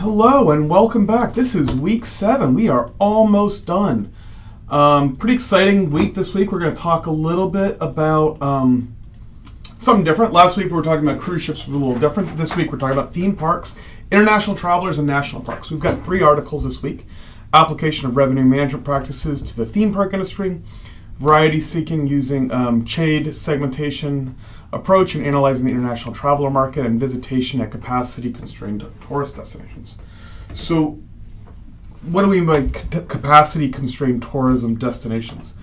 Hello and welcome back. This is week 7. We are almost done. Pretty exciting week this week. We're going to talk a little bit about something different. Last week we were talking about cruise ships, a little different. This week we're talking about theme parks, international travelers, and national parks. We've got 3 articles this week. Application of revenue management practices to the theme park industry, variety seeking using CHADE segmentation approach and analyzing the international traveler market, and visitation at capacity constrained tourist destinations. So what do we mean by capacity constrained tourism destinations?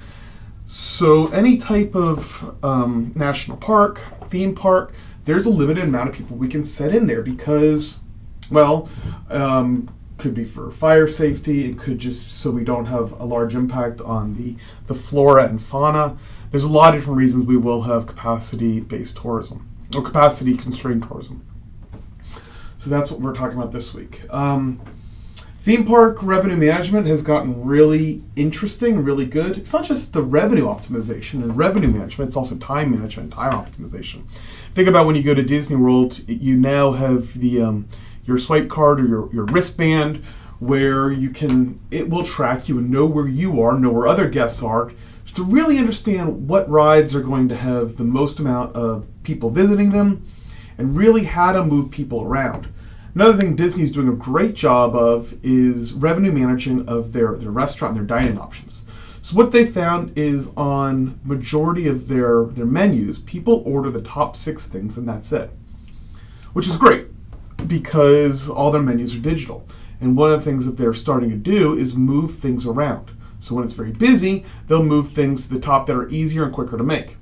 So any type of national park, theme park, there's a limited amount of people we can set in there because, well, could be for fire safety, it could just so we don't have a large impact on the flora and fauna. There's a lot of different reasons we will have capacity-based tourism, or capacity-constrained tourism. So that's what we're talking about this week. Theme park revenue management has gotten really interesting, really good. It's not just the revenue optimization and revenue management, it's also time management, time optimization. Think about when you go to Disney World, you now have the your swipe card or your wristband where it will track you and know where you are, know where other guests are, just to really understand what rides are going to have the most amount of people visiting them and really how to move people around. Another thing Disney's doing a great job of is revenue managing of their restaurant and their dining options. So what they found is on majority of their menus, people order the top 6 things and that's it, which is great because all their menus are digital. And one of the things that they're starting to do is move things around. So when it's very busy, they'll move things to the top that are easier and quicker to make.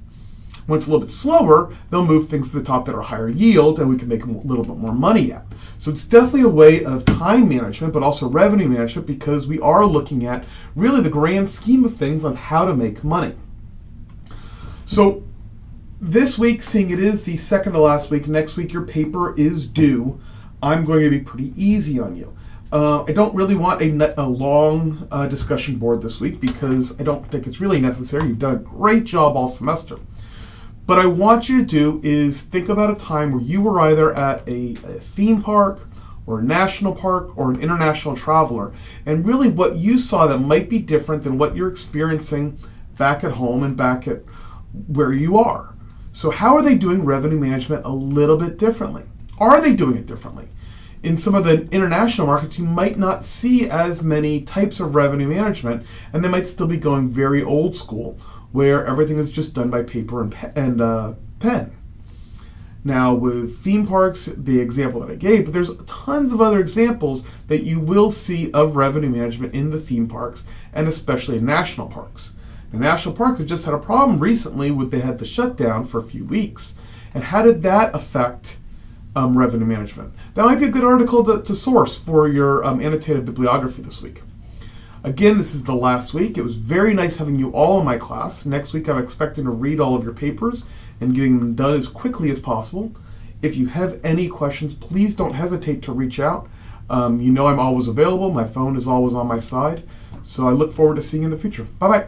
When it's a little bit slower, they'll move things to the top that are higher yield and we can make a little bit more money at. So it's definitely a way of time management, but also revenue management, because we are looking at really the grand scheme of things on how to make money. So this week, seeing it is the second to last week, next week your paper is due, I'm going to be pretty easy on you. I don't really want a long discussion board this week because I don't think it's really necessary. You've done a great job all semester. What I want you to do is think about a time where you were either at a theme park or a national park or an international traveler, and really what you saw that might be different than what you're experiencing back at home and back at where you are. So how are they doing revenue management a little bit differently? Are they doing it differently? In some of the international markets, you might not see as many types of revenue management, and they might still be going very old school, where everything is just done by paper and pen. Now, with theme parks, the example that I gave, but there's tons of other examples that you will see of revenue management in the theme parks, and especially in national parks. The national parks have just had a problem recently with they had the shutdown for a few weeks. And how did that affect revenue management? That might be a good article to source for your annotated bibliography this week. Again, this is the last week. It was very nice having you all in my class. Next week, I'm expecting to read all of your papers and getting them done as quickly as possible. If you have any questions, please don't hesitate to reach out. You know I'm always available. My phone is always on my side. So I look forward to seeing you in the future. Bye-bye.